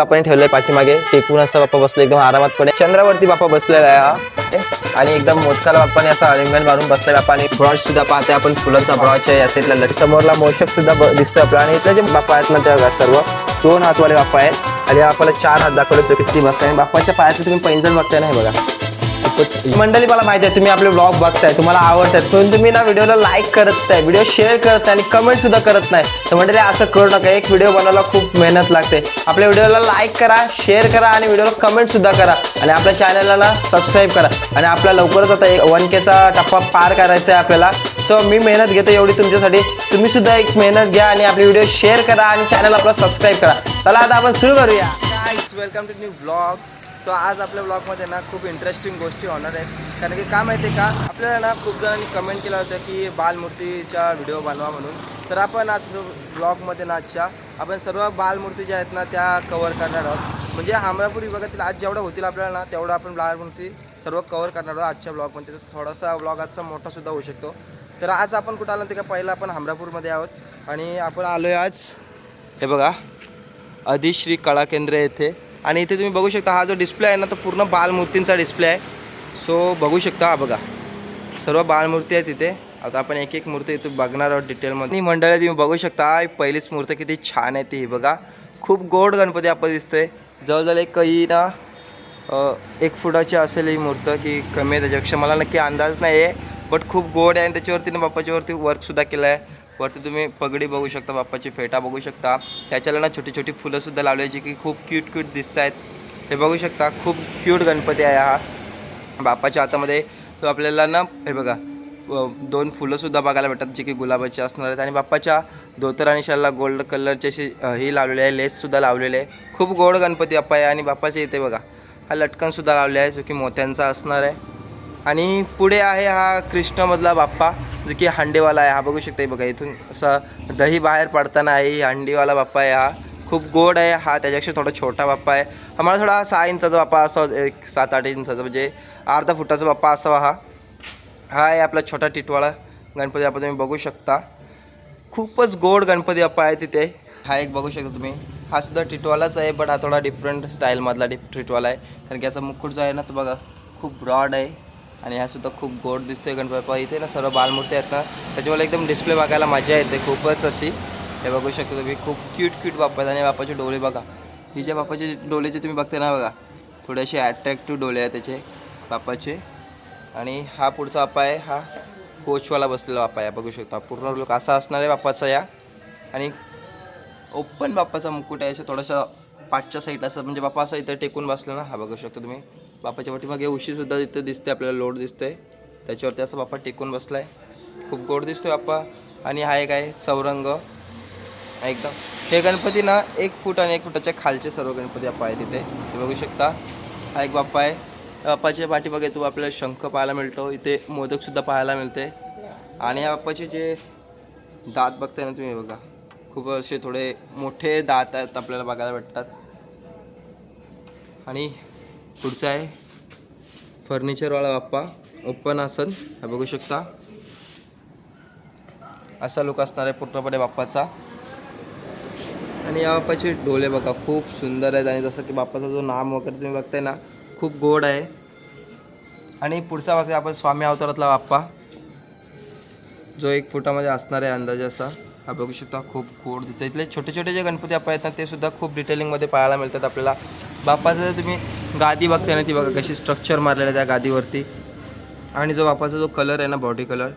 आपण ठेवलंय पाठीमागे टेकून असं बाप्पा बसले एकदम आरामात पडे चंद्रावरती बाप्पा बसलेला आहे हा आणि एकदम मोदकाला बाप्पाने असं आलिंगन मारून बसलेला बाप्पा आणि ब्रॉच सुद्धा पाहते आपण फुलांचा ब्रॉच आहे या साईडला समोरला मोषक सुद्धा दिसतोय आपल्याला आणि इथले जे बाप्पा आहेत ना त्या सर्व 2 हातवाले बाप्पा आहेत आणि आपल्याला 4 हात दाखवले चकिती बसताय आणि बाप्पाच्या पायाचं तुम्ही पैंजण बघताय ना हे बघा मंडळी मला माहिती आहे तुम्ही आपले ब्लॉग बघताय तुम्हाला आवडतात पण तुम्ही ना व्हिडिओला लाईक करत नाही व्हिडिओ शेअर करत नाही आणि कमेंट सुद्धा करत नाही तर मंडळी असं करू नका एक व्हिडिओ बनवायला खूप मेहनत लागते आपल्या व्हिडिओला लाईक करा शेअर करा आणि व्हिडिओला कमेंट सुद्धा करा आणि आपल्या चॅनलला ना सबस्क्राईब करा आणि आपल्या लवकरच आता 1Kचा टप्पा पार करायचा आहे आपल्याला सो मी मेहनत घेतो एवढी तुमच्यासाठी तुम्ही सुद्धा एक मेहनत घ्या आणि आपली व्हिडिओ शेअर करा आणि चॅनल आपला सबस्क्राईब करा चला आता आपण सुरू करूया guys welcome to new blog so आज आपल्या ब्लॉगमध्ये ना खूप इंटरेस्टिंग गोष्टी होणार आहेत कारण की का माहिती आहे का आपल्याला ना खूप जणांनी कमेंट केलं होतं की बालमूर्तीचा व्हिडिओ बनवा म्हणून तर आपण आज ब्लॉगमध्ये ना आजच्या आपण सर्व बालमूर्ती ज्या आहेत ना त्या कवर करणार आहोत म्हणजे हमरापूर विभागातील आज जेवढं होतील आपल्याला ना तेवढं आपण बालमूर्ती सर्व कवर करणार आहोत आजच्या ब्लॉगमध्ये तर थोडासा ब्लॉग आजचा मोठासुद्धा होऊ शकतो तर आज आपण कुठं आलो ते का पहिलं आपण हमरापूरमध्ये आहोत आणि आपण आलो आहे आज हे बघा अधिश्री कला केंद्र येथे आणि इथे तुम्ही बघू शकता हा जो डिस्प्ले आहे ना तो पूर्ण बालमूर्तींचा डिस्प्ले आहे सो बघू शकता हा बघा सर्व बालमूर्ती आहेत इथे आता आपण एक एक मूर्ती इथे बघणार आहोत डिटेलमध्ये मंडळी तुम्ही बघू शकता पहिलीच मूर्ती किती छान आहे ती बघा खूप गोड गणपती आपण दिसतोय जवळजवळ एक काही ना 1 फुटाची असेल ही मूर्ती की कमी आहे त्याच्यापेक्षा मला नक्की अंदाज नाही आहे बट खूप गोड आहे आणि त्याच्यावरती ना बाप्पाच्यावरती वर्कसुद्धा केलं आहे वरती तुम्ही पगडी बघू शकता बाप्पाची फेटा बघू शकता त्याच्याला ना छोटी छोटी फुलंसुद्धा लावल्याची की खूप क्यूट दिसत आहेत हे बघू शकता खूप क्यूट गणपती आहे हा बाप्पाच्या हातामध्ये तो आपल्याला ना हे बघा 2 फुलंसुद्धा बघायला भेटतात जे की गुलाबाचे असणार आहेत आणि बाप्पाच्या धोतर आणि शालला गोल्ड कलरचे अशी ही लावलेली आहे लेससुद्धा लावलेले आहे खूप गोड गणपती बाप्पा आहे आणि बाप्पाच्या इथे बघा हा लटकनसुद्धा लावले आहे जो की मोत्यांचा असणार आहे आणि पुढे आहे हा कृष्णमधला बाप्पा जो की हंडीवाला आहे हा बघू शकता बघा इथून असा दही बाहेर पडताना आहे ही हंडीवाला बाप्पा आहे हा खूप गोड आहे हा त्याच्यापेक्षा थोडा छोटा बाप्पा आहे आम्हाला थोडा 6 इंचाचा बाप्पा असावा एक 7-8 इंचाचा म्हणजे अर्धा फुटाचा बाप्पा असावा हा आहे आपला छोटा टिटवाळा गणपती बाप्पा तुम्ही बघू शकता खूपच गोड गणपती बाप्पा आहे तिथे हा एक बघू शकता तुम्ही हा सुद्धा टिटवालाच आहे बट हा थोडा डिफरंट स्टाईलमधला टिटवाला आहे कारण की याचा मुकुट जो आहे ना तो बघा खूप ब्रॉड आहे आणि हा सुद्धा खूप गोड दिसतोय गणपती बाप्पा इथे ना सर्व बालमूर्ती आहेत ना त्याच्यामुळे एकदम डिस्प्ले बघायला मजा येते खूपच अशी हे बघू शकता तुम्ही खूप क्यूट बाप्पा आहेत आणि बाप्पाचे डोळे बघा ही जे बाप्पाचे डोळे जे तुम्ही बघते ना बघा थोडेसे अट्रॅक्टिव्ह डोळे आहेत त्याचे बाप्पाचे आणि हा पुढचा बाप्पा आहे हा कोचवाला बसलेला बाप्पा आहे बघू शकता पूर्ण लुक असा असणार आहे बाप्पाचा या आणि ओपन बाप्पाचा मुकुट आहे असं थोडासा पाठच्या साईडला असं म्हणजे बाप्पा असं इथं टेकून बसला ना हा बघू शकता तुम्ही बाप्पाच्या पाठीमागे उशीसुद्धा इथे दिसते आपल्याला लोड दिसतोय त्याच्यावरती असं बाप्पा टेकून बसला आहे खूप गोड दिसतोय बाप्पा आणि हा एक आहे चौरंग एकदम हे गणपती ना 1 फूट आणि 1 फुटाच्या खालचे सर्व गणपती बाप्पा आहे तिथे हे बघू शकता हा एक बाप्पा आहे बाप्पाच्या पाठीमागे तो आपल्याला शंख पाहायला मिळतो इथे मोदकसुद्धा पाहायला मिळते आणि या बाप्पाचे जे दात बघताय ना तुम्ही बघा खूप असे थोडे मोठे दात आहेत आपल्याला बघायला भेटतात आणि पुढचा आहे फर्निचरवाला बाप्पा ओपन आसन हा बघू शकता असा लुक असणार आहे पूर्णपणे बाप्पाचा आणि या बाप्पाचे डोळे बघा खूप सुंदर आहेत आणि जसं की बाप्पाचा जो नाम वगैरे तुम्ही बघताय ना खूप गोड आहे आणि पुढचा बघताय आपण स्वामी अवतारातला बाप्पा जो 1 फुटामध्ये असणार आहे अंदाजे असा हा बघू शकता खूप गोड दिसतं इथले छोटे छोटे जे गणपती बाप्पा आहेत ना ते सुद्धा खूप डिटेलिंगमध्ये पाहायला मिळतात आपल्याला बाप्पाचं जर तुम्ही गादी बघताय ना ती बघा कशी स्ट्रक्चर मारलेलं आहे त्या गादीवरती आणि जो बाप्पाचा जो कलर आहे ना बॉडी कलर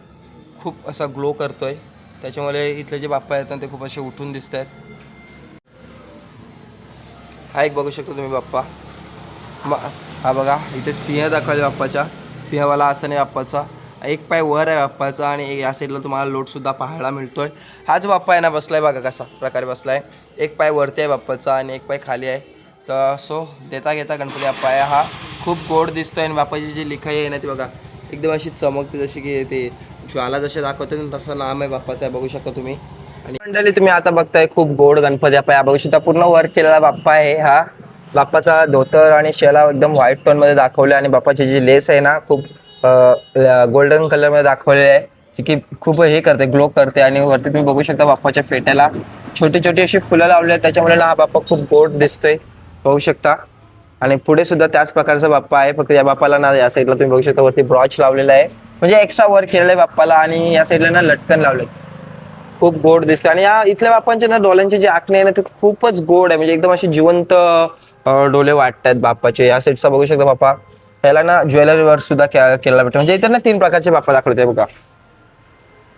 खूप असा ग्लो करतोय त्याच्यामुळे इथले जे बाप्पा आहेत ना ते खूप असे उठून दिसत आहेत हा एक बघू शकता तुम्ही बाप्पा हा बघा इथे सिंह दाखवले बाप्पाच्या सिंहवाला आसन आहे बाप्पाचा एक पाय वर आहे बाप्पाचा आणि या साईडला तुम्हाला लोटसुद्धा पाहायला मिळतोय हा जो बाप्पा आहे ना बसलाय बघा कसा प्रकारे बसलाय एक पाय वरती आहे बाप्पाचा आणि एक पाय खाली आहे तर सो देता घेता गणपती बाप्पा आहे हा खूप गोड दिसतोय आणि बाप्पाची जी लिखाई आहे ना ती बघा एकदम अशी चमकते जशी की ते ज्वाला जसे दाखवते तसं नाम आहे बाप्पाचं आहे बघू शकता तुम्ही आणि मंडळी तुम्ही आता बघताय खूप गोड गणपती बाप्पा बघू शकता पूर्ण वर्क केलेला बाप्पा आहे हा बाप्पाचा धोतर आणि शेला एकदम व्हाईट टोन मध्ये दाखवले आणि बाप्पाची जी लेस आहे ना खूप गोल्डन कलर मध्ये दाखवलेली आहे जी की खूप हे करते ग्लो करते आणि वरती तुम्ही बघू शकता बाप्पाच्या फेट्याला छोटी छोटी अशी फुलं लावली आहेत त्याच्यामुळे ना हा बाप्पा खूप गोड दिसतोय पाहू शकता. आणि पुढे सुद्धा त्याच प्रकारचा बाप्पा आहे, फक्त या बाप्पाला ना या साईडला तुम्ही बघू शकता वरती ब्रॉच लावलेला आहे, म्हणजे एक्स्ट्रा वर्क केलेलं आहे बाप्पाला. आणि या साईडला ना लटकन लावले, खूप गोड दिसते. आणि या इथल्या बाप्पांचे ना डोळ्यांची जी आखणी आहे ना ती खूपच गोड आहे, म्हणजे एकदम अशी जिवंत डोळे वाटतात बाप्पाचे. या साईडचा बघू शकता बाप्पा, याला ना ज्वेलरी वर्क सुद्धा केलेला भेटतो. म्हणजे इथे ना 3 प्रकारचे बाप्पा दाखवते बघा.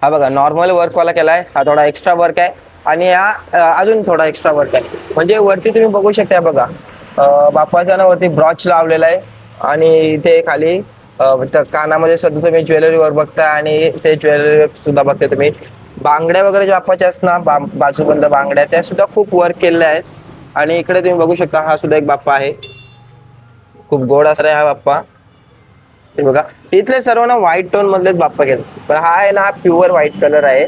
हा बघा नॉर्मल वर्कवाला केलाय, हा थोडा एक्स्ट्रा वर्क आहे, आणि हा अजून थोडा एक्स्ट्रा वर्क आहे. म्हणजे वरती तुम्ही बघू शकता बघा, बाप्पाच्या ना वरती ब्रॉच लावलेला आहे, आणि इथे खाली कानामध्ये सुद्धा तुम्ही ज्वेलरी वर्क बघताय, आणि ते ज्वेलरी वर्क सुद्धा बघताय तुम्ही. बांगड्या वगैरे ज्या बाप्पाच्या असतात ना, बाजूबंद बांगड्या, त्या सुद्धा खूप वर्क केलेल्या आहेत. आणि इकडे तुम्ही बघू शकता हा सुद्धा एक बाप्पा आहे, खूप गोड असणार हा बाप्पा. हे बघा इथले सर्व ना व्हाईट टोन मधलेच बाप्पा घेत, पण हा आहे ना हा प्युअर व्हाईट कलर आहे,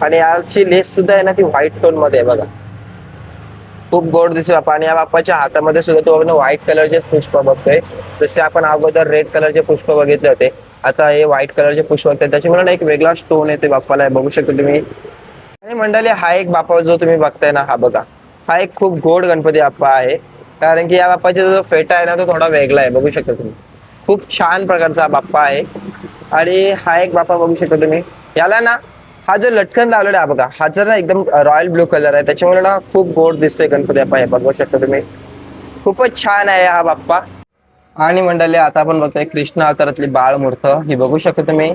आणि याची लेस सुद्धा आहे ना ती व्हाईट टोन मध्ये आहे बघा. खूप गोड दिसते बाप्पा. आणि या बाप्पाच्या हातामध्ये सुद्धा तो आपण व्हाईट कलरचे पुष्प बघतोय. जसे आपण अगोदर रेड कलरचे पुष्प बघितले होते, आता हे व्हाईट कलरचे पुष्प बघताय, त्याच्यामुळे ना एक वेगळा स्टोन येते बाप्पाला, बघू शकता तुम्ही. आणि मंडळी हा एक बाप्पा जो तुम्ही बघताय ना, हा बघा हा एक खूप गोड गणपती बाप्पा आहे, कारण की या बाप्पाचा जो फेटा आहे ना तो थोडा वेगळा आहे, बघू शकता तुम्ही. खूप छान प्रकारचा बाप्पा आहे. आणि हा एक बाप्पा बघू शकता तुम्ही, याला ना हा जो लटकन लावलेला आहे बघा, हा जर ना एकदम रॉयल ब्लू कलर आहे, त्याच्यामुळे ना खूप गोड दिसतोय गणपती बाप्पा. हे बघू शकता तुम्ही, खूपच छान आहे हा बाप्पा. आणि मंडळी आता आपण बघतोय कृष्ण अवतारातली बाळ मूर्त, ही बघू शकता तुम्ही.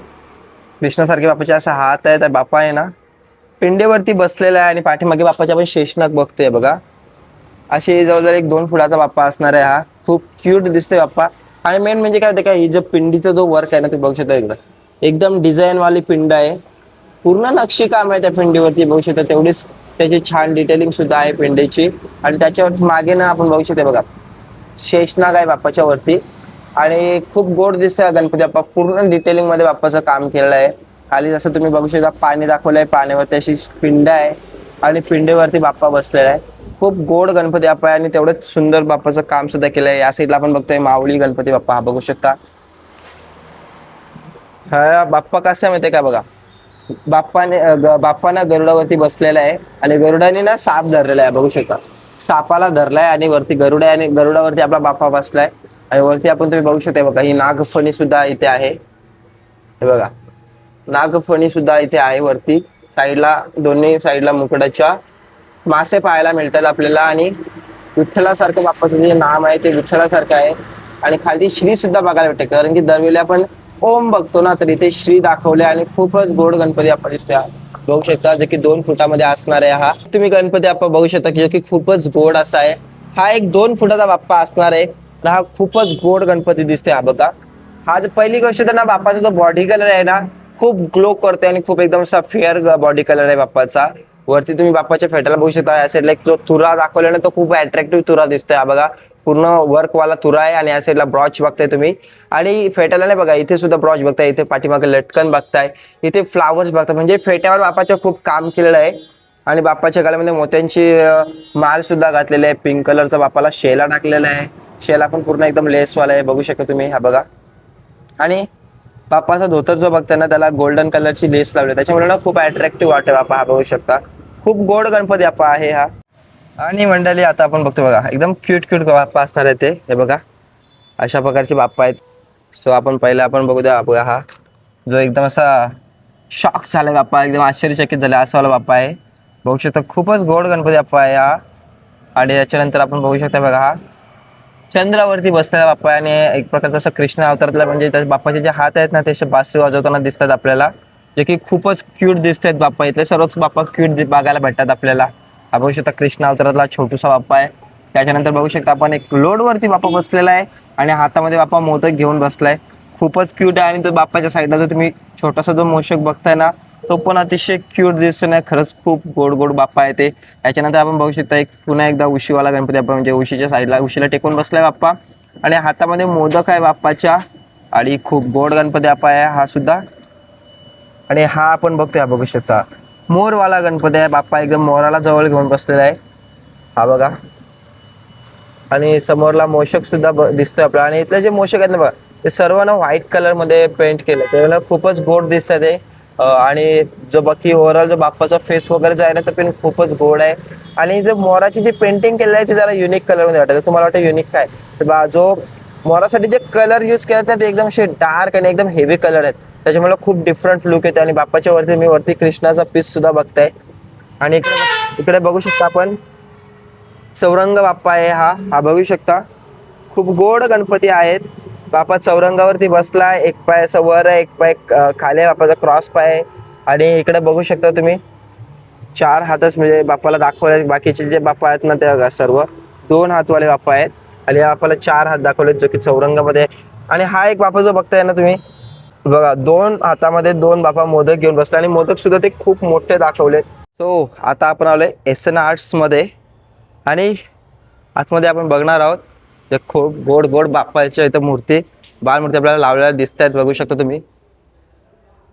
कृष्णासारखे बाप्पाचे असा हात आहे, त्या बाप्पा आहे ना पिंडेवरती बसलेला आहे, आणि पाठीमागे बाप्पाचे आपण शेषनाग बघतोय बघा. अशी जवळजवळ एक 2 फुटाचा बाप्पा असणार आहे हा, खूप क्यूट दिसतोय बाप्पा. आणि मेन म्हणजे काय होते का, ही जो पिंडीचा जो वर्क आहे ना, तुम्ही बघू शकता एकदम डिझाईन वाली पिंड आहे, पूर्ण नक्षी काम आहे त्या पिंडीवरती, बघू शकता. तेवढीच त्याची छान डिटेलिंग सुद्धा आहे पिंडीची. आणि त्याच्यावर मागे ना आपण बघू शकता बघा शेषनाग आहे बाप्पाच्या वरती, आणि खूप गोड दिसतोय गणपती बाप्पा. पूर्ण डिटेलिंग मध्ये बाप्पाचं काम केलेलं आहे. खाली जसं तुम्ही बघू शकता पाणी दाखवलंय, पाण्यावरती अशी पिंड आहे, आणि पिंडीवरती बाप्पा बसलेला आहे. खूप गोड गणपती बाप्पा आहे, आणि तेवढंच सुंदर बाप्पाचं काम सुद्धा केलंय. या साईडला आपण बघतोय माऊली गणपती बाप्पा, हा बघू शकता. हा बाप्पा कसा माहितीये का बघा, बाप्पाना गरुडावरती बसलेला आहे, आणि गरुडाने ना साप धरलेला आहे, बघू शकता. सापाला धरलाय, आणि वरती गरुड आहे, आणि गरुडावरती आपला बाप्पा बसलाय. आणि वरती आपण तुम्ही बघू शकता बघा, ही नागफणी सुद्धा इथे आहे. हे बघा नागफणी सुद्धा इथे आहे वरती साईडला, दोन्ही साईडला मुकुटाच्या मासे पाहायला मिळतात आपल्याला. आणि विठ्ठलासारखं बाप्पाचं जे नाम आहे ते विठ्ठलासारखं आहे. आणि खाली श्री सुद्धा बघायला भेटते, कारण की दरवेळी आपण ओम बघतो ना, तर इथे श्री दाखवले. आणि खूपच गोड गणपती बाप्पा दिसतोय, बघू शकता, जे की 2 फुटामध्ये असणार आहे हा. तुम्ही गणपती बाप्पा बघू शकता की जो की खूपच गोड असा आहे. हा एक 2 फुटाचा बाप्पा असणार आहे, हा खूपच गोड गणपती दिसतोय. हा बघा, हा पहिली गोष्ट तर ना बाप्पाचा जो बॉडी कलर आहे ना खूप ग्लो करते, आणि खूप एकदम असा फेअर बॉडी कलर आहे बाप्पाचा. वरती तुम्ही बाप्पाच्या फेट्याला बघू शकता, या साईडला एक जो तुरा दाखवला ना तो खूप अट्रॅक्टिव्ह तुरा दिसतोय. हा बघा पूर्ण वर्क वाला तुरा आहे, आणि या साईडला ब्रॉच बघताय तुम्ही. आणि फेट्याला नाही बघा, इथे सुद्धा ब्रॉच बघताय, इथे पाठीमागे लटकन बघताय, इथे फ्लावर्स बघताय, म्हणजे फेट्यावर बाप्पाचं खूप काम केलेलं आहे. आणि बाप्पाच्या गळ्यामध्ये मोत्यांची माळ सुद्धा घातलेली आहे, पिंक कलरचा बाप्पाला शेला टाकलेला आहे. शेला पण पूर्ण एकदम लेसवाला आहे, बघू शकता तुम्ही. हा बघा, आणि बाप्पाचा धोतर जो बघताय ना त्याला गोल्डन कलरची लेस लावली, त्याच्यामुळे ना खूप अट्रॅक्टिव्ह वाटते बाप्पा. हा बघू शकता, खूप गोड गणपती बाप्पा आहे हा. आणि मंडळी आता आपण बघतो बघा, एकदम क्यूट बाप्पा असणार आहे ते. हे बघा अशा प्रकारचे बाप्पा आहेत. सो आपण पहिला आपण बघू द्या बघा, हा जो एकदम असा शॉक झाला बाप्पा, एकदम आश्चर्यचकित झाला असा वाला बाप्पा आहे, बघू शकता. खूपच गोड गणपती बाप्पा आहे हा. आणि त्याच्यानंतर आपण बघू शकता बघा, हा चंद्रावरती बसलेला बाप्पा आहे, आणि एक प्रकारचा असं कृष्ण अवतारातला, म्हणजे त्या बाप्पाचे जे हात आहेत ना ते बासरी वाजवताना दिसतात आपल्याला, जे की खूपच क्यूट दिसत आहेत बाप्पा. इथले सर्वच बाप्पा क्यूट बघायला भेटतात आपल्याला. हा बघू शकता कृष्ण अवतारातला छोटूसा बाप्पा आहे. त्याच्यानंतर बघू शकता आपण एक लोडवरती बाप्पा बसलेला आहे, आणि हातामध्ये बाप्पा मोदक घेऊन बसलाय, खूपच क्यूट आहे. आणि तो बाप्पाच्या साईडला जो तुम्ही छोटासा जो मोषक बघताय ना तो पण अतिशय क्यूट दिसतो ना, खरंच खूप गोड गोड बाप्पा आहे ते. त्याच्यानंतर आपण बघू शकता एक पुन्हा एकदा उशीवाला गणपती बाप्पा, म्हणजे उशीच्या साईडला उशीला टेकून बसलाय बाप्पा, आणि हातामध्ये मोदक आहे बाप्पाच्या, आणि खूप गोड गणपती बाप्पा आहे हा सुद्धा. आणि हा आपण बघतोय, बघू शकता मोरवाला गणपती आहे बाप्पा, एकदम मोराला जवळ घेऊन बसलेला आहे. हा बघा, आणि समोरला मोषक सुद्धा दिसतोय आपल्याला. आणि इथले जे मोषक आहेत ना बघा, ते सर्व ना व्हाईट कलर मध्ये पेंट केलं, ते खूपच गोड दिसतात ते. आणि जो बाकी ओव्हरऑल जो बाप्पाचा फेस वगैरे जो आहे ना तो पण खूपच गोड आहे. आणि जो मोराची जी पेंटिंग केलेलं आहे ते जरा युनिक कलर मध्ये वाटतं. तुम्हाला वाटतं युनिक काय, तर जो मोरासाठी जे कलर यूज केले ना ते एकदम असे डार्क आणि एकदम हेवी कलर आहेत, त्याच्यामुळे खूप डिफरंट लुक येते. आणि बाप्पाच्या वरती मी वरती कृष्णाचा पीस सुद्धा बघताय. आणि इकडे बघू शकता आपण चौरंग बाप्पा आहे. हा बघू शकता खूप गोड गणपती आहेत. बाप्पा चौरंगावरती बसलाय, एक पाय असं वर आहे, एक पाय खाली आहे, बाप्पाचा क्रॉस पाय आहे. आणि इकडे बघू शकता तुम्ही 4 हातच म्हणजे बाप्पाला दाखवले. बाकीचे जे बाप्पा आहेत ना ते सर्व 2 हातवाले बाप्पा आहेत. आणि बाप्पाला 4 हात दाखवलेत जो की चौरंगामध्ये आहे. आणि हा एक बाप्पा जो बघताय ना तुम्ही बघा 2 हातामध्ये 2 बाप्पा मोदक घेऊन बसले आणि मोदक सुद्धा ते खूप मोठे दाखवलेत. सो आता आपण आलोय SN आर्ट्स मध्ये आणि आतमध्ये आपण बघणार आहोत ते खूप गोड गोड बाप्पाच्या इथं मूर्ती बालमूर्ती आपल्याला लावलेल्या दिसत आहेत. बघू शकता तुम्ही.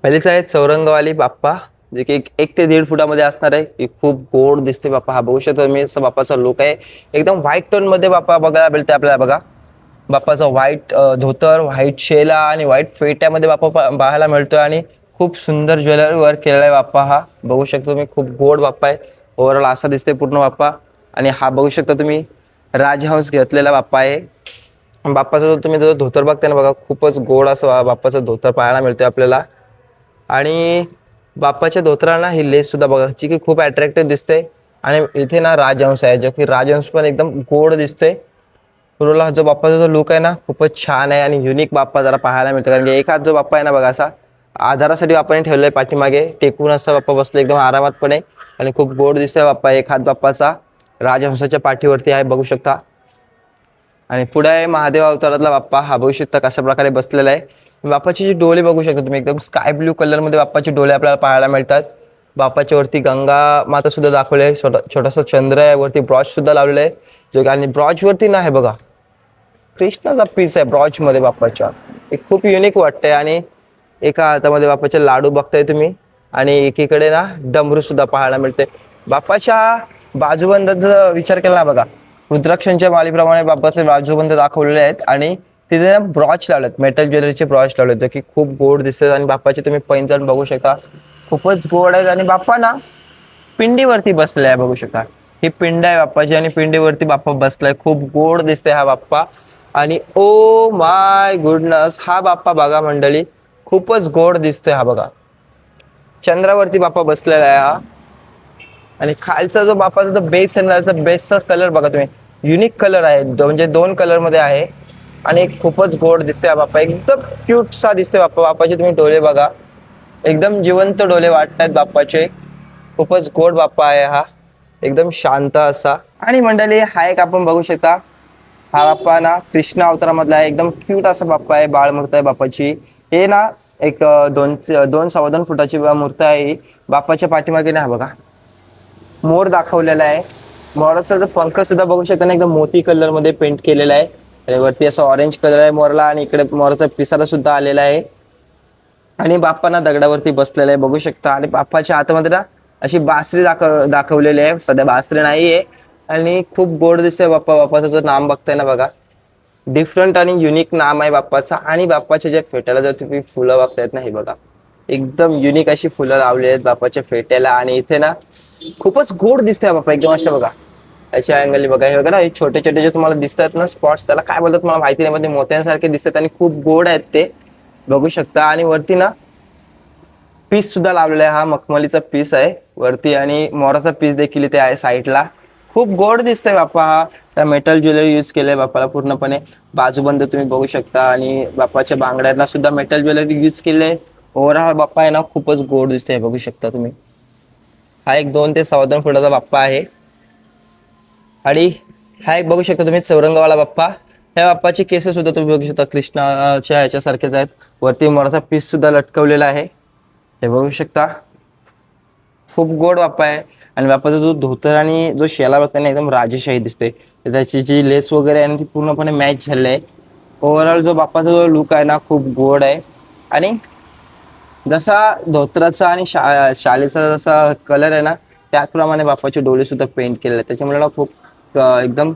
पहिलीच आहे चौरंगवाली बाप्पा जे की 1 ते 1.5 फुटामध्ये असणार आहे. ही खूप गोड दिसते बाप्पा. हा बघू शकता तुम्ही असं बाप्पाचा लुक आहे. एकदम व्हाईट टोन मध्ये बाप्पा बघायला मिळते आपल्याला. बघा बाप्पाचा व्हाईट धोतर, व्हाईट शेला आणि व्हाईट फेट्यामध्ये बाप्पा पाहायला मिळतोय. आणि खूप सुंदर ज्वेलरी वर्क केलेला आहे बाप्पा. हा बघू शकता तुम्ही खूप गोड बाप्पा आहे. ओव्हरऑल असा दिसते पूर्ण बाप्पा. आणि हा बघू शकता तुम्ही राजहंस घेतलेला बाप्पा आहे. बाप्पाचा जो तुम्ही जो धोतर बघताय ना बघा खूपच गोड असं बाप्पाचं धोतर पाहायला मिळतोय आपल्याला. आणि बाप्पाच्या धोतराला ही लेस सुद्धा बघा जी की खूप अट्रॅक्टिव्ह दिसते. आणि इथे ना राजहंस आहे जो की राजहंस पण एकदम गोड दिसतोय. पूर्ण जो बाप्पाचा जो लुक आहे ना खूपच छान आहे आणि युनिक बाप्पा जरा पाहायला मिळतो. कारण की एक हात जो बाप्पा आहे ना बघा असा आधारासाठी बाप्पाने ठेवलेला पाठीमागे टेकून असं बाप्पा बसले एकदम आरामातपणे. आणि खूप गोड दिसतोय बाप्पा. एक हात बाप्पाचा राजहंसाच्या पाठीवरती आहे बघू शकता. आणि पुढे आहे महादेव अवतारातला बाप्पा. हा बघू शकता कशा प्रकारे बसलेला आहे. बाप्पाची जी डोळे बघू शकता तुम्ही एकदम स्काय ब्ल्यू कलर मध्ये बाप्पाचे डोळे आपल्याला पाहायला मिळतात. बाप्पाच्या वरती गंगा माता सुद्धा दाखवले आहे. छोटासा चंद्र आहे वरती. ब्रॉच सुद्धा लावलेला आहे जो की आणि ब्रॉच वरती ना आहे बघा कृष्णाचा पीस आहे ब्रॉच मध्ये बाप्पाच्या. एक खूप युनिक वाटतंय. आणि एका हातामध्ये बाप्पाचे लाडू बघताय तुम्ही आणि एकीकडे ना डमरू सुद्धा पाहायला मिळते. बाप्पाच्या बाजूबंदाचा विचार केला ना बघा रुद्राक्षांच्या माळीप्रमाणे बाप्पाचे बाजूबंद दाखवलेले आहेत. आणि तिथे ना ब्रॉच लावलेत, मेटल ज्वेलरीचे ब्रॉच लावलेत जे की खूप गोड दिसतात. आणि बाप्पाचे तुम्ही पैंजण बघू शकता खूपच गोड आहेत. आणि बाप्पा ना पिंडीवरती बसलाय बघू शकता. ही पिंड आहे बाप्पाची आणि पिंडीवरती बाप्पा बसलाय. खूप गोड दिसतोय हा बाप्पा. आणि ओ माय गुडनस हा बाप्पा बघा मंडळी खूपच गोड दिसतोय. हा बघा चंद्रावरती बाप्पा बसलेला आहे हा. आणि खालचा जो बाप्पाचा जो बेस आहे ना त्याचा बेसचा कलर बघा तुम्ही युनिक कलर आहे म्हणजे 2 कलर मध्ये आहे. आणि खूपच गोड दिसतोय हा बाप्पा. एकदम क्यूट सा दिसतोय बाप्पा. बाप्पाचे तुम्ही डोळे बघा एकदम जिवंत डोळे वाटतायत बाप्पाचे. खूपच गोड बाप्पा आहे हा एकदम शांत असा. आणि मंडळी हा एक आपण बघू शकता हा बाप्पा ना कृष्ण अवतारामधला आहे. एकदम क्यूट असा बाप्पा आहे. बाळमूर्त आहे बाप्पाची. हे ना एक 2 फुटाची मूर्त आहे ही. बाप्पाच्या पाठीमागे ना बघा मोर दाखवलेला आहे. मोराचा जो पंख सुद्धा बघू शकता ना एकदम मोती कलर मध्ये पेंट केलेला आहे. आणि वरती असं ऑरेंज कलर आहे मोरला. आणि इकडे मोराचा पिसारा सुद्धा आलेला आहे. आणि बाप्पा ना दगडावरती बसलेला आहे बघू शकता. आणि बाप्पाच्या हातामध्ये ना अशी बासरी दाखवलेली आहे. सध्या बासरी नाहीये. आणि खूप गोड दिसतोय बाप्पा. बाप्पाचं जो नाम बघताय ना बघा डिफरंट आणि युनिक नाम आहे बाप्पाचा. आणि बाप्पाच्या ज्या फेट्याला जर तुम्ही फुलं बघतायत ना हे बघा एकदम युनिक अशी फुलं लावली आहेत बाप्पाच्या फेट्याला. आणि इथे ना खूपच गोड दिसतोय बाप्पा एकदम अशा बघा अशा अँगल बघा. हे बघा ना हे छोटे छोटे जे तुम्हाला दिसतात ना स्पॉट्स त्याला काय बोलतात मला माहिती नाही. मध्ये मोत्यांसारखे दिसतात आणि खूप गोड आहेत ते बघू शकता. आणि वरती ना पीस सुद्धा लावलेला आहे. हा मखमलीचा पीस आहे वरती. आणि मोराचा पीस देखील इथे आहे साईडला. खूप गोड दिसतंय बाप्पा. हा मेटल ज्वेलरी यूज केलंय बाप्पाला पूर्णपणे. बाजूबंद तुम्ही बघू शकता. आणि बाप्पाच्या बांगड्यांना सुद्धा मेटल ज्वेलरी यूज केले. ओव्हरऑल बाप्पा आहे ना खूपच गोड दिसतोय बघू शकता तुम्ही. हा एक 2 ते 2.25 फुटाचा बाप्पा आहे. आणि हा एक बघू शकता तुम्ही चौरंगवाला बाप्पा. ह्या बाप्पाचे केस सुद्धा तुम्ही बघू शकता कृष्णाच्या ह्याच्यासारखेच आहेत. वरती मोराचा पीस सुद्धा लटकवलेला आहे हे बघू शकता. खूप गोड बाप्पा आहे. आणि बाप्पाचा जो धोतर आणि जो शेला बघताय ना एकदम राजेशाही दिसते. त्याची जी लेस वगैरे आहे ती पूर्णपणे मॅच झालेली आहे. ओव्हरऑल जो बाप्पाचा जो लुक आहे ना खूप गोड आहे. आणि जसा धोत्राचा आणि शालेचा जसा कलर आहे ना त्याचप्रमाणे बाप्पाचे डोळे सुद्धा पेंट केलेले आहेत. त्याच्यामुळे ना खूप एकदम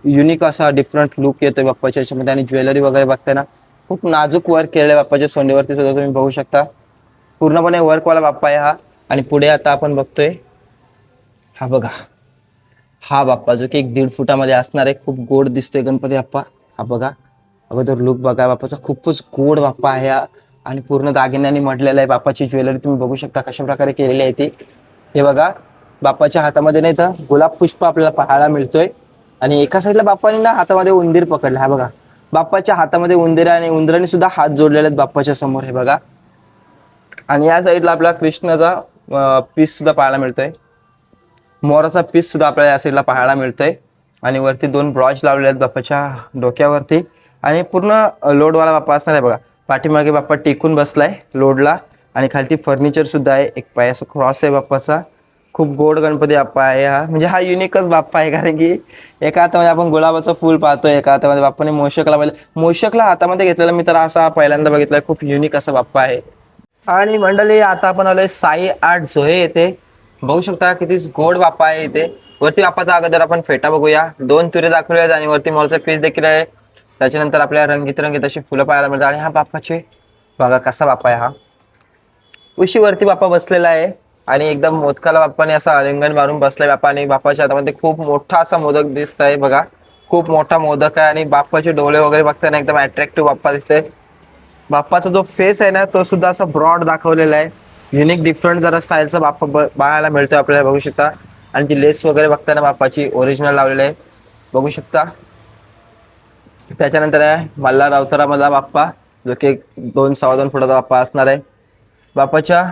युनिक असा डिफरंट लुक येतोय बाप्पाच्या याच्यामध्ये. आणि ज्वेलरी वगैरे बघताय ना खूप नाजूक वर्क केलेलं आहे बाप्पाच्या सोंडीवरती सुद्धा तुम्ही बघू शकता. पूर्णपणे वर्कवाला बाप्पा आहे हा. आणि पुढे आता आपण बघतोय हा बघा, हा बाप्पा जो की 1.5 फुटामध्ये असणार आहे. खूप गोड दिसतोय गणपती बाप्पा. हा बघा, अगोदर लुक बघा बाप्पाचा, खूपच गोड बाप्पा आहे हा. आणि पूर्ण दागिन्यांनी मढलेला आहे. बाप्पाची ज्वेलरी तुम्ही बघू शकता कशा प्रकारे केलेली आहे ती. हे बघा, बाप्पाच्या हातामध्ये नाही तर गुलाब पुष्प आपल्याला पाहायला मिळतोय. आणि एका साईडला बाप्पाने ना हातामध्ये उंदीर पकडला. हा बघा, बाप्पाच्या हातामध्ये उंदीर आणि उंदराने सुद्धा हात जोडलेले आहेत बाप्पाच्या समोर. हे बघा, आणि या साईडला आपला कृष्णाचा पीस सुद्धा पाहायला मिळतोय. मोराचा पीस सुद्धा आपल्याला या साईडला पाहायला मिळतोय. आणि वरती 2 ब्रॉच लावलेले आहेत बाप्पाच्या डोक्यावरती. आणि पूर्ण लोडवाला बाप्पा असणार आहे बघा. पाठीमागे बाप्पा टेकून बसलाय लोडला. आणि खालती फर्निचर सुद्धा आहे. एक पायाचा क्रॉस आहे बाप्पाचा. खूप गोड गणपती बाप्पा आहे हा. म्हणजे हा युनिकच बाप्पा आहे, कारण की एका हातामध्ये आपण गुलाबाचं फूल पाहतोय, एका हातामध्ये बाप्पाने मोषकला मोषकला हातामध्ये घेतलेला मी तर असा पहिल्यांदा बघितलाय. खूप युनिक असा बाप्पा आहे. आणि मंडळी आता आपण आलोय साई आर्ट झोहे येथे. बघू शकता किती गोड बाप्पा आहे इथे. वरती बाप्पाचा अगोदर आपण फेटा बघूया. 2 तुरे दाखवले आहेत आणि वरती मोरचा पीस देखील आहे. त्याच्यानंतर आपल्याला रंगीत रंगीत अशी फुलं पाहायला मिळतात. आणि हा बाप्पाचे बघा कसा बाप्पा आहे हा. उशीवरती बाप्पा बसलेला आहे आणि एकदम मोदकाला बाप्पाने असं आलिंगन मारून बसलाय बाप्पा. आणि बाप्पाच्या हातामध्ये खूप मोठा असा मोदक दिसत आहे बघा. खूप मोठा मोदक आहे आणि बाप्पाचे डोळे वगैरे बघताना एकदम अट्रॅक्टिव्ह बाप्पा दिसतोय. बाप्पाचा जो फेस आहे ना तो सुद्धा असा ब्रॉड दाखवलेला आहे. युनिक डिफरंट जरा स्टाईलचा बाप्पा बघायला मिळतोय आपल्याला, बघू शकता. आणि ती लेस वगैरे बघताना बाप्पाची ओरिजिनल लावलेली आहे, बघू शकता. त्याच्यानंतर आहे मल्हार अवतारामधला बाप्पा, जो की 2-2.25 फुटाचा बाप्पा असणार आहे. बाप्पाच्या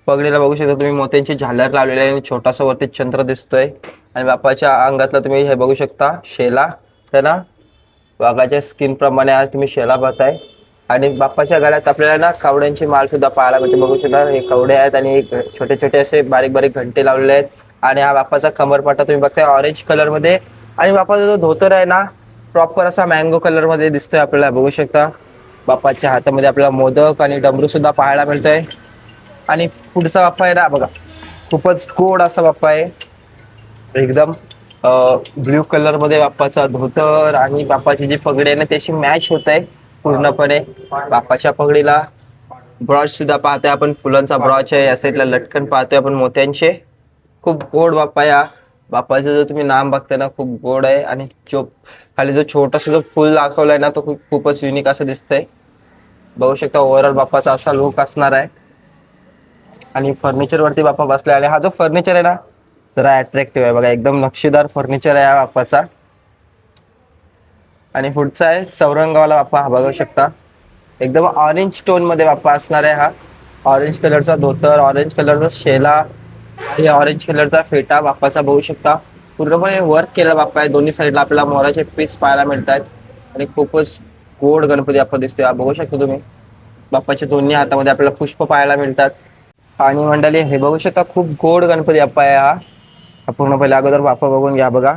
पगडीला बघू शकता तुम्ही मोत्यांची झालर लावलेली आहे आणि छोटासा वरती चंद्र दिसतोय. आणि बाप्पाच्या अंगातला तुम्ही हे बघू शकता शेला, त्यांना वाघाच्या स्किन प्रमाणे आज तुम्ही शेला पाहताय. आणि बाप्पाच्या गळ्यात आपल्याला ना कवड्यांची माळ सुद्धा पाहायला मिळते, बघू शकता. हे कवडे आहेत आणि छोटे छोटे असे बारीक बारीक घंटे लावलेले आहेत. आणि हा बाप्पाचा कमरपट्टा तुम्ही बघताय ऑरेंज कलर मध्ये. आणि बाप्पाचा जो धोतर आहे ना प्रॉपर असा मँगो कलर मध्ये दिसतोय आपल्याला, बघू शकता. बाप्पाच्या हातामध्ये आपल्याला मोदक आणि डमरू सुद्धा पाहायला मिळतोय. आणि पुढचा बाप्पा आहे ना बघा, खूपच गोड असा बाप्पा आहे. एकदम ब्ल्यू कलर मध्ये बाप्पाचा धोतर आणि बाप्पाची जी पगडी आहे ना त्याशी मॅच होत आहे पूर्णपणे. बाप्पाच्या पगडीला ब्रॉच सुद्धा पाहतोय आपण, फुलांचा ब्रॉच आहे. या साईडला लटकन पाहतोय आपण मोत्यांचे. खूप गोड बाप्पा आहे हा. बाप्पाचं जो तुम्ही नाम बघताय ना खूप गोड आहे. आणि जो खाली जो छोटासा जो फुल दाखवलाय ना तो खूपच युनिक असं दिसतंय, बघू शकता. ओव्हरऑल बाप्पाचा असा लुक असणार आहे. आणि फर्निचर वरती बाप्पा बसलाय. आणि हा जो फर्निचर आहे ना जरा अट्रॅक्टिव्ह आहे बघा, एकदम नक्षीदार फर्निचर आहे हा बाप्पाचा. आणि पुढचा आहे चौरंगावाला बाप्पा, हा बघू शकता. एकदम ऑरेंज टोन मध्ये बाप्पा असणार आहे हा. ऑरेंज कलरचा धोतर, ऑरेंज कलरचा शेला आणि ऑरेंज कलरचा फेटा बाप्पाचा, बघू शकता. पूर्णपणे वर्क केला बाप्पा आहे. दोन्ही साईडला आपल्याला मोराचे पीस पाहायला मिळतात. आणि खूपच गोड गणपती बाप्पा दिसतोय, बघू शकता तुम्ही. बाप्पाच्या दोन्ही हातामध्ये आपल्याला पुष्प पाहायला मिळतात. आणि मंडळी हे बघू शकता खूप गोड गणपती बाप्पा आहे हा. पूर्ण पहिले अगोदर बाप्पा बघून घ्या बघा.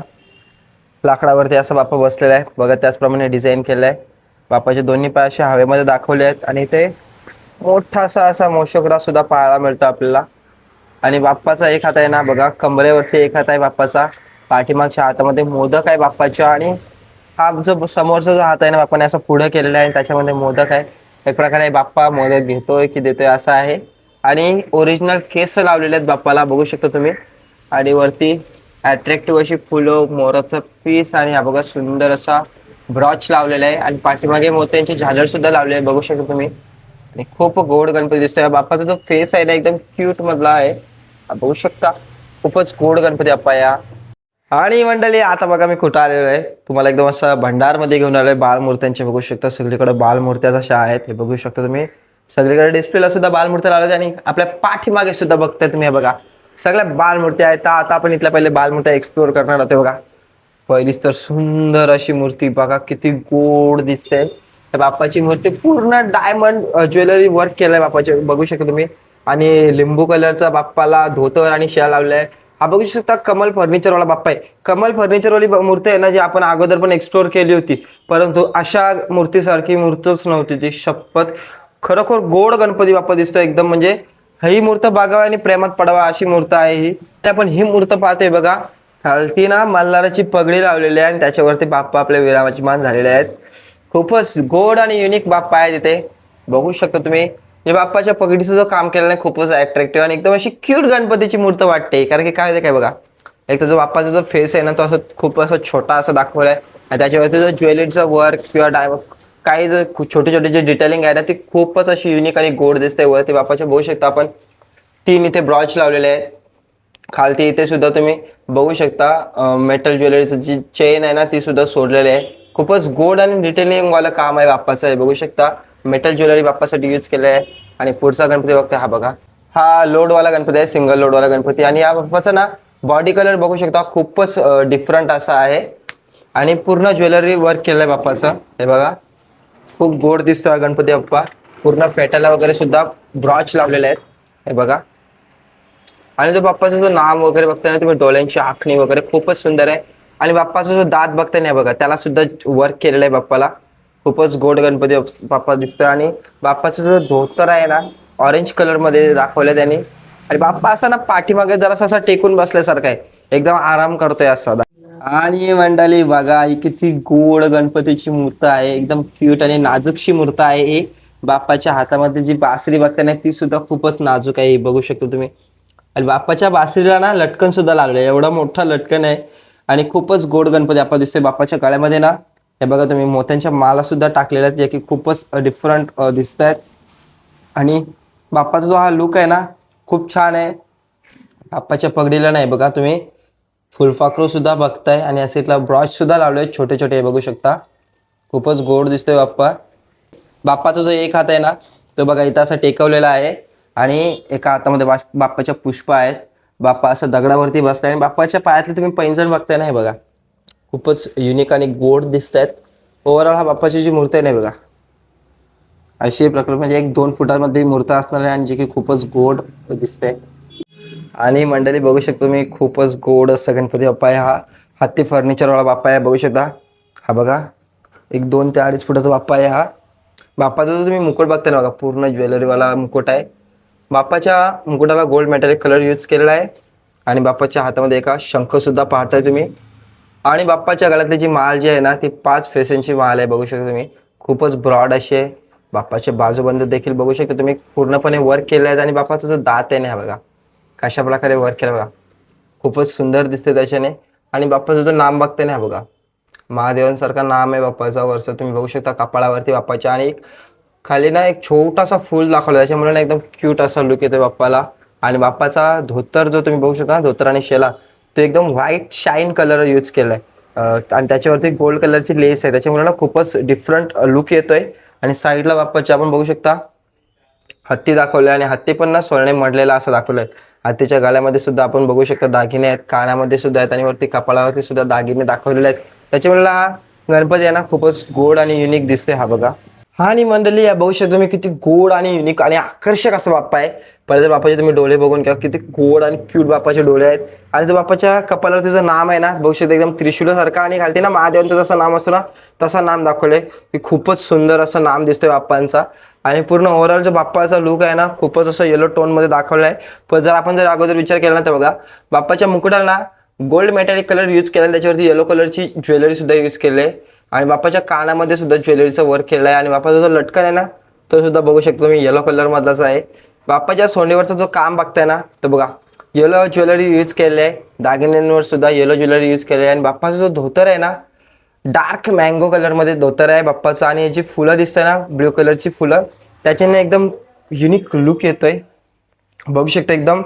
लाकडावरती असा बाप्पा बसलेला आहे बघा, त्याचप्रमाणे डिझाईन केलंय. बाप्पाचे दोन्ही पाय असे हवेमध्ये दाखवले आहेत. आणि ते मोठासा असा मोषकरा सुद्धा पाहायला मिळतो आपल्याला. आणि बाप्पाचा एक हात आहे ना बघा कमरेवरती, एक हात आहे बाप्पाचा. पाठीमागच्या हातामध्ये मोदक आहे बाप्पाच्या. आणि हा जो समोरचा जो हात आहे ना बाप्पाने असं पुढं केलेला आहे, त्याच्यामध्ये मोदक आहे. एक प्रकारे बाप्पा मोदक घेतोय की देतोय असं आहे. आणि ओरिजिनल केस लावलेले आहेत बाप्पाला, बघू शकता तुम्ही. आणि वरती अट्रॅक्टिव्ह अशी फुलं, मोराचं पीस आणि हा बघा सुंदर असा ब्रॉच लावलेला आहे. आणि पाठीमागे मोत्यांची झालर सुद्धा लावली आहे, बघू शकता तुम्ही. आणि खूप गोड गणपती दिसतोय. बाप्पाचा जो फेस आहे ना एकदम क्यूट मधला आहे, बघू शकता. खूपच गोड गणपती बाप्पा या. आणि मंडळी आता बघा मी कुठं आलेलो आहे, तुम्हाला एकदम असं भंडारमध्ये घेऊन आलोय. बालमूर्त्यांचे बघू शकता, सगळीकडे बालमूर्त्या जशा आहेत हे बघू शकता तुम्ही. सगळीकडे डिस्प्लेला सुद्धा बालमूर्त्या लावल्या. आणि आपल्या पाठीमागे सुद्धा बघताय तुम्ही, हे बघा सगळ्या बालमूर्त्या आहेत. आता आपण इथल्या पहिले बालमूर्त्या एक्सप्लोर करणार होते बघा. पहिलीच तर सुंदर अशी मूर्ती बघा, किती गोड दिसते. बाप्पाची मूर्ती पूर्ण डायमंड ज्वेलरी वर्क केलंय बाप्पाचे, बघू शकता तुम्ही. आणि लिंबू कलरचा बाप्पाला धोतर आणि शेला लावलाय. हा बघू शकता कमल फर्निचरवाला बाप्पा आहे. कमल फर्निचरवाली मूर्ती आहे ना जी आपण अगोदर पण एक्सप्लोर केली होती, परंतु अशा मूर्तीसारखी मूर्तच नव्हती ती, शपथ. खरोखर गोड गणपती बाप्पा दिसतोय एकदम. म्हणजे ही मूर्त बघावी आणि प्रेमात पडावा अशी मूर्त आहे ही. आपण ही मूर्त पाहतोय बघा, खालती ना मल्हाराची पगडी लावलेली आहे आणि त्याच्यावरती बाप्पा आपल्या विरामाची मान झालेले आहेत. खूपच गोड आणि युनिक बाप्पा आहे तिथे, बघू शकता तुम्ही. हे बाप्पाच्या पगडीचं जो काम केलेलं आहे खूपच अट्रॅक्टिव्ह आणि एकदम अशी क्यूट गणपतीची मूर्त वाटते. कारण की काय होते काय बघा, एक तर जो बाप्पाचा जो फेस आहे ना तो असं खूप असं छोटा असं दाखवलाय आणि त्याच्यावरती जो ज्वेलरीचं वर्क किंवा काही जो छोटे छोटे जे डिटेलिंग आहे ना ती खूपच अशी युनिक आणि गोड दिसते. वरती बाप्पाच्या बघू शकता आपण 3 इथे ब्रॉच लावलेले आहेत. खालती इथे सुद्धा तुम्ही बघू शकता मेटल ज्वेलरीचं जी चेन आहे ना ती सुद्धा सोडलेली आहे. खूपच गोड आणि डिटेलिंग वाला काम आहे बाप्पाचं. आहे बघू शकता मेटल ज्वेलरी बाप्पासाठी यूज केले आहे. आणि पुढचा गणपती बघता हा बघा, हा लोडवाला गणपती आहे, सिंगल लोडवाला गणपती. आणि या बाप्पाचा ना बॉडी कलर बघू शकता खूपच डिफरंट असा आहे आणि पूर्ण ज्वेलरी वर्क केलं आहे बाप्पाचं. हे बघा खूप गोड दिसतो हा गणपती बाप्पा. पूर्ण फेटाला वगैरे सुद्धा ब्रॉच लावलेले आहेत. हे बघा आणि जो बाप्पाचा जो नाम वगैरे बघताय ना तुम्ही, डोळ्यांची आखणी वगैरे खूपच सुंदर आहे. आणि बाप्पाचा जो दात बघताय ना बघा, त्याला सुद्धा वर्क केलेलं आहे बाप्पाला. खूपच गोड गणपती बाप्पा दिसतोय. आणि बाप्पाचा जो धोतर आहे ना ऑरेंज कलर मध्ये दाखवलंय त्यांनी. आणि बाप्पा असा ना पाठीमागे जरासा असा टेकून बसल्यासारखा आहे, एकदम आराम करतोय असा. आणि मंडळी बघा ही किती गोड गणपतीची मूर्त आहे, एकदम क्यूट आणि नाजूकशी मूर्त आहे ही. बाप्पाच्या हातामध्ये जी बासरी बघताय ना ती सुद्धा खूपच नाजूक आहे, बघू शकता तुम्ही. आणि बाप्पाच्या बासरीला ना लटकन सुद्धा लागलंय, एवढा मोठा लटकन आहे. आणि खूपच गोड गणपती बाप्पा दिसतोय. बाप्पाच्या गळ्यामध्ये ना हे बघा तुम्ही मोत्यांच्या माला सुद्धा टाकलेल्या आहेत, जे की खूपच डिफरंट दिसत आहेत. आणि बाप्पाचा जो हा लुक आहे ना खूप छान आहे. बाप्पाच्या पगडीला नाही बघा तुम्ही फुलपाखरू सुद्धा बघताय आणि असे इथला ब्रॉच सुद्धा लावले छोटे छोटे, बघू शकता. खूपच गोड दिसतोय बाप्पा. बाप्पाचा जो एक हात आहे ना तो बघा इथं असा टेकवलेला आहे आणि एका हातामध्ये बाप्पाच्या पुष्प आहेत. बाप्पा असं दगडावरती बसलाय आणि बाप्पाच्या पायातले तुम्ही पैंजण बघताय ना, हे बघा खूपच युनिक आणि गोड दिसत आहेत. ओव्हरऑल हा बाप्पाची जी मूर्ती आहे ना बघा अशी प्रकार म्हणजे 1-2 फुटामध्ये मूर्त असणार आहे आणि जे की खूपच गोड दिसते. आणि मंडळी बघू शकतो तुम्ही खूपच गोड असं गणपती बाप्पा आहे. हा हत्ती फर्निचरवाला बाप्पा आहे, बघू शकता. हा बघा 1-2 ते 2.5 फुटाचा बाप्पा आहे हा. बाप्पाचा जो तुम्ही मुकुट बघताय ना बघा पूर्ण ज्वेलरीवाला मुकुट आहे. बाप्पाच्या मुकुटाला गोल्ड मेटॅलिक कलर यूज केलेला आहे. आणि बाप्पाच्या हातामध्ये एका शंख सुद्धा पाहताय तुम्ही. आणि बाप्पाच्या गळ्यातली जी माळ जी आहे ना ती 5 फेसांची माळ आहे, बघू शकता तुम्ही. खूपच ब्रॉड अशी आहे. बाप्पाचे बाजूबंद देखील बघू शकता तुम्ही पूर्णपणे वर्क केले आहेत. आणि बाप्पाचा जो दात आहे ना बघा कशा प्रकारे वर्क केलं बघा, खूपच सुंदर दिसते त्याच्याने. आणि बाप्पाचं जो नाम बघताय ना बघा महादेवांसारखा नाम आहे बाप्पाचा. वरचं तुम्ही बघू शकता कपाळावरती बाप्पाच्या. आणि खाली ना एक छोटासा फूल दाखवला, त्याच्यामुळे ना एकदम क्यूट असा लुक येतो बाप्पाला. आणि बाप्पाचा धोतर जो तुम्ही बघू शकता, धोतर आणि शेला तो एकदम व्हाईट शाईन कलर यूज केलाय आणि त्याच्यावरती गोल्ड कलरची लेस आहे, त्याच्यामुळे ना खूपच डिफरंट लुक येतोय. आणि साईडला बाप्पाच्या आपण बघू शकता हत्ती दाखवले आणि हत्ती पण ना सोने मडलेला असं दाखवलंय. हत्तीच्या गळ्यामध्ये सुद्धा आपण बघू शकता दागिने आहेत, कानामध्ये सुद्धा आहेत आणि वरती कपाळावरती सुद्धा दागिने दाखवलेले आहेत. त्याच्यामुळे हा गणपती आहे ना खूपच गोड आणि युनिक दिसते. हा बघा हा. आणि मंडळी या बघू शकता तुम्ही किती गोड आणि युनिक आणि आकर्षक असं बाप्पा आहे. पहिले तर बाप्पाचे तुम्ही डोळे बघून घ्या, किती गोड आणि क्यूट बाप्पाचे डोळे आहेत. आणि जो बाप्पाच्या कपाळावरती जो नाम आहे ना बघू शकता एकदम त्रिशूलासारखा आणि खालती ना महादेवांचं जसं नाम असतो ना तसा नाम दाखवलंय की खूपच सुंदर असं नाम दिसतोय बाप्पांचा. आणि पूर्ण ओव्हरऑल जो बाप्पाचा लुक आहे ना खूपच असं येलो टोनमध्ये दाखवलं आहे. पण जर आपण जर अगोदर विचार केला ना तर बघा बाप्पाच्या मुकुटाला ना गोल्ड मेटॅलिक कलर यूज केला, त्याच्यावरती येलो कलरची ज्वेलरी सुद्धा यूज केली आहे. आणि बाप्पाच्या कानामध्ये सुद्धा ज्वेलरीचं वर्क केलं आहे. आणि बाप्पाचा जो लटकन आहे ना तो सुद्धा बघू शकतो तुम्ही येलो कलर मधलाच आहे. बाप्पाच्या सोनेवरचा जो काम बघताय ना तर बघा येलो ज्वेलरी यूज केले आहे, दागिन्यांवर सुद्धा येलो ज्वेलरी यूज केले आहे. आणि बाप्पाचा जो धोतर आहे ना डार्क मँगो कलरमध्ये धोतर आहे बाप्पाचं. आणि जी फुलं दिसत आहे ना ब्ल्यू कलरची फुलं, त्याच्याने एकदम युनिक लुक येतोय, बघू शकता. एकदम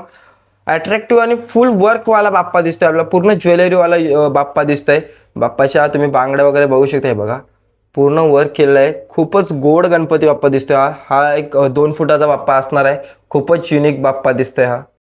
अट्रॅक्टिव्ह आणि फुल वर्कवाला बाप्पा दिसतोय आपला, पूर्ण ज्वेलरीवाला बाप्पा दिसतोय. बाप्पाच्या तुम्ही बांगड्या वगैरे बघू शकता, बघा पूर्ण वर्क केलेलं आहे. खूपच गोड गणपती बाप्पा दिसतोय हा. 1-2 फुटाचा बाप्पा असणार आहे. खूपच युनिक बाप्पा दिसतोय हा.